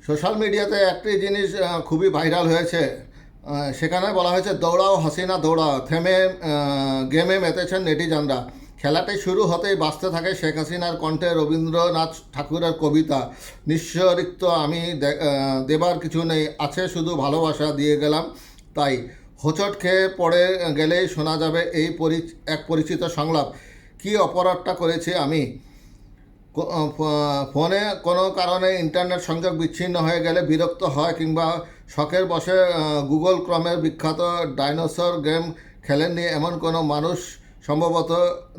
Social মিডিয়াতে একটি জিনিস খুবই ভাইরাল হয়েছে। সেখানে বলা হয়েছে দৌড়াও হাসিনা দৌড়াও, থেমে গেমে মেতেছেন নেটিজানরা। খেলাটি শুরু হতেই বাজতে থাকে শেখ হাসিনার কণ্ঠে রবীন্দ্রনাথ ঠাকুরের কবিতা, নিঃস্ব রিক্ত আমি দেবার কিছু নেই, আছে শুধু ভালোবাসা দিয়ে গেলাম তাই। হোঁচট খেয়ে পড়ে গেলেই শোনা যাবে এই এক পরিচিত সংলাপ, কি অপরাধটা করেছি আমি। ফোনে কোনো কারণে ইন্টারনেট সংযোগ বিচ্ছিন্ন হয়ে গেলে বিরক্ত হয়, কিংবা শখের বসে গুগল ক্রমের বিখ্যাত ডাইনোসর গেম খেলেননি এমন কোনো মানুষ সম্ভবত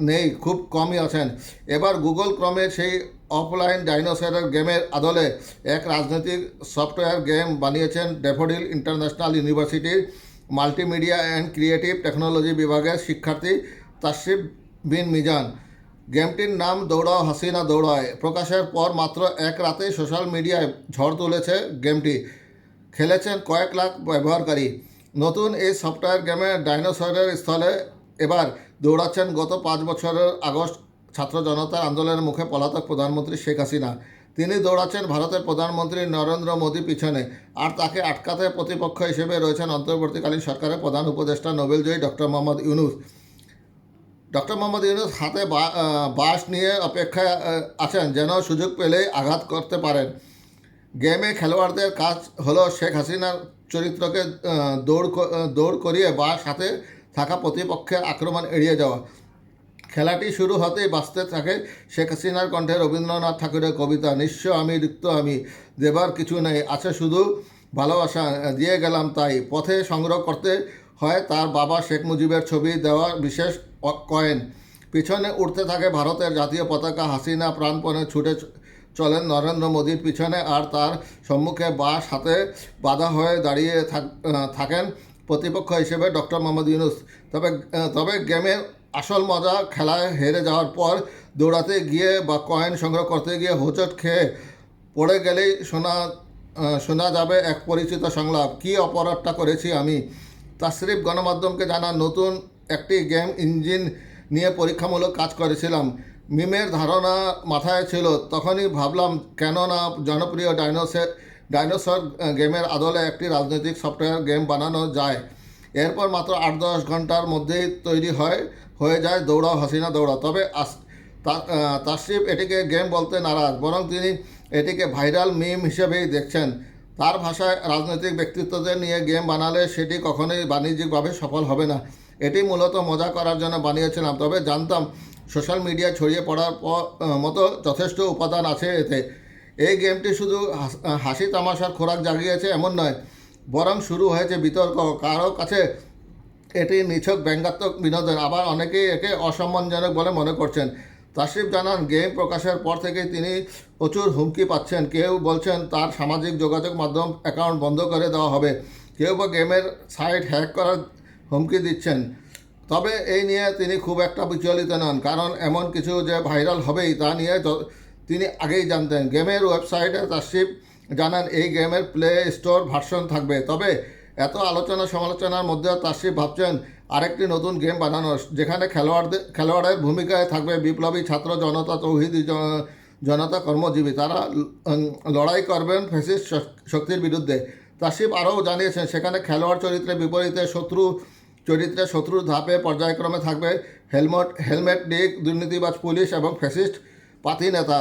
নেই, খুব কমই আছেন। এবার গুগল ক্রমে সেই অফলাইন ডাইনোসরের গেমের আদলে এক রাজনৈতিক সফটওয়্যার গেম বানিয়েছেন ড্যাফোডিল ইন্টারন্যাশনাল ইউনিভার্সিটির মাল্টিমিডিয়া অ্যান্ড ক্রিয়েটিভ টেকনোলজি বিভাগের শিক্ষার্থী তাসরিফ বিন মিজান। গেমটির নাম দৌড়াও হাসিনা দৌড়ায়। প্রকাশের পর মাত্র এক রাতেই সোশ্যাল মিডিয়ায় ঝড় তুলেছে গেমটি। খেলেছেন কয়েক লাখ ব্যবহারকারী। নতুন এই সফটওয়্যার গেমে ডাইনোসরের স্থলে এবার দৌড়াচ্ছেন গত 5 বছরের আগস্ট ছাত্র জনতার আন্দোলনের মুখে পলাতক প্রধানমন্ত্রী শেখ হাসিনা। তিনি দৌড়াচ্ছেন ভারতের প্রধানমন্ত্রী নরেন্দ্র মোদী পিছনে, আর তাকে আটকাতে প্রতিপক্ষ হিসেবে রয়েছেন অন্তর্বর্তীকালীন সরকারের প্রধান উপদেষ্টা নোবেলজয়ী ডক্টর মোহাম্মদ ইউনূস। ডক্টর মোহাম্মদ ইউনূস হাতে বাঁশ নিয়ে অপেক্ষায় আছেন, যেন সুযোগ পেলেই আঘাত করতে পারেন। গেমে খেলোয়াড়দের কাজ হলো শেখ হাসিনার চরিত্রকে দৌড় করিয়ে বা সাথে থাকা প্রতিপক্ষের আক্রমণ এড়িয়ে যাওয়া। খেলাটি শুরু হতেই বাজতে থাকে শেখ হাসিনার কণ্ঠে রবীন্দ্রনাথ ঠাকুরের কবিতা, নিঃস্ব আমি রিক্ত আমি দেবার কিছু নেই, আছে শুধু ভালোবাসা দিয়ে গেলাম তাই। পথে সংগ্রহ করতে হয় তার বাবা শেখ মুজিবের ছবি দেওয়া বিশেষ কয়েন। পিছনে উঠতে থাকে ভারতের জাতীয় পতাকা। হাসিনা প্রাণপণে ছুটে চলেন নরেন্দ্র মোদীর পিছনে, আর তার সম্মুখে বাঁশ হাতে বাধা হয়ে দাঁড়িয়ে থাকেন প্রতিপক্ষ হিসেবে ডক্টর মোহাম্মদ ইউনূস। তবে গেমের আসল মজা খেলায় হেরে যাওয়ার পর দৌড়াতে গিয়ে বা কয়েন সংগ্রহ করতে গিয়ে হোঁচট খেয়ে পড়ে গেলেই শোনা যাবে এক পরিচিত সংলাপ, কি অপরাধটা করেছি আমি। তাসরিফ গণমাধ্যমকে জানান, নতুন একটি গেম ইঞ্জিন নিয়ে পরীক্ষামূলক কাজ করেছিলাম। মিমের ধারণা মাথায় ছিল, তখনই ভাবলাম কেন না জনপ্রিয় ডাইনোসর গেমের আদলে একটি রাজনৈতিক সফটওয়্যার গেম বানানো যায়। এরপর মাত্র 8-10 ঘন্টার মধ্যেই তৈরি হয়ে যায় দৌড়াও হাসিনা দৌড়াও। তবে তাসরিফ এটিকে গেম বলতে নারাজ, বরং তিনি এটিকে ভাইরাল মিম হিসেবেই দেখছেন। তার ভাষায়, রাজনৈতিক ব্যক্তিত্বদের নিয়ে গেম বানালে সেটি কখনোই বাণিজ্যিকভাবে সফল হবে না। এটি মূলত মজা করার জন্য বানিয়েছিলাম, তবে জানতাম সোশ্যাল মিডিয়া ছড়িয়ে পড়ার মতো যথেষ্ট উপাদান আছে এতে। এই গেমটি শুধু হাসি তামাশার খোরাক জাগিয়েছে এমন নয়, বরং শুরু হয়েছে বিতর্ক। কারো কাছে এটি নিছক ব্যঙ্গাত্মক বিনোদন, আবার অনেকেই একে অসম্মানজনক বলে মনে করছেন। তাসরিফ জানান, গেম প্রকাশের পর থেকেই তিনি প্রচুর হুমকি পাচ্ছেন। কেউ বলছেন তার সামাজিক যোগাযোগ মাধ্যম অ্যাকাউন্ট বন্ধ করে দেওয়া হবে, কেউ বা গেমের সাইট হ্যাক করার হুমকি দিচ্ছেন। তবে এই নিয়ে তিনি খুব একটা বিচলিত নন, কারণ এমন কিছু যে ভাইরাল হবেই তা নিয়ে তিনি আগেই জানতেন। গেমের ওয়েবসাইটে তাসরিফ জানান, এই গেমের প্লে স্টোর ভার্সন থাকবে। তবে এত আলোচনা সমালোচনার মধ্যে তাসরিফ ভাবছেন আরেকটি নতুন গেম বানানোর, যেখানে খেলোয়াড়ের ভূমিকায় থাকবে বিপ্লবী ছাত্র জনতা, তৌহিদি জনতা, কর্মজীবী। তারা লড়াই করবেন ফ্যাসিস্ট শক্তির বিরুদ্ধে। তাসরিফ আরও জানিয়েছেন, সেখানে খেলোয়াড় চরিত্রের বিপরীতে শত্রুর ধাপে পর্যায়ক্রমে থাকবে হেলমেট ডিক, দুর্নীতিবাজ পুলিশ এবং ফ্যাসিস্ট পাতি নেতা।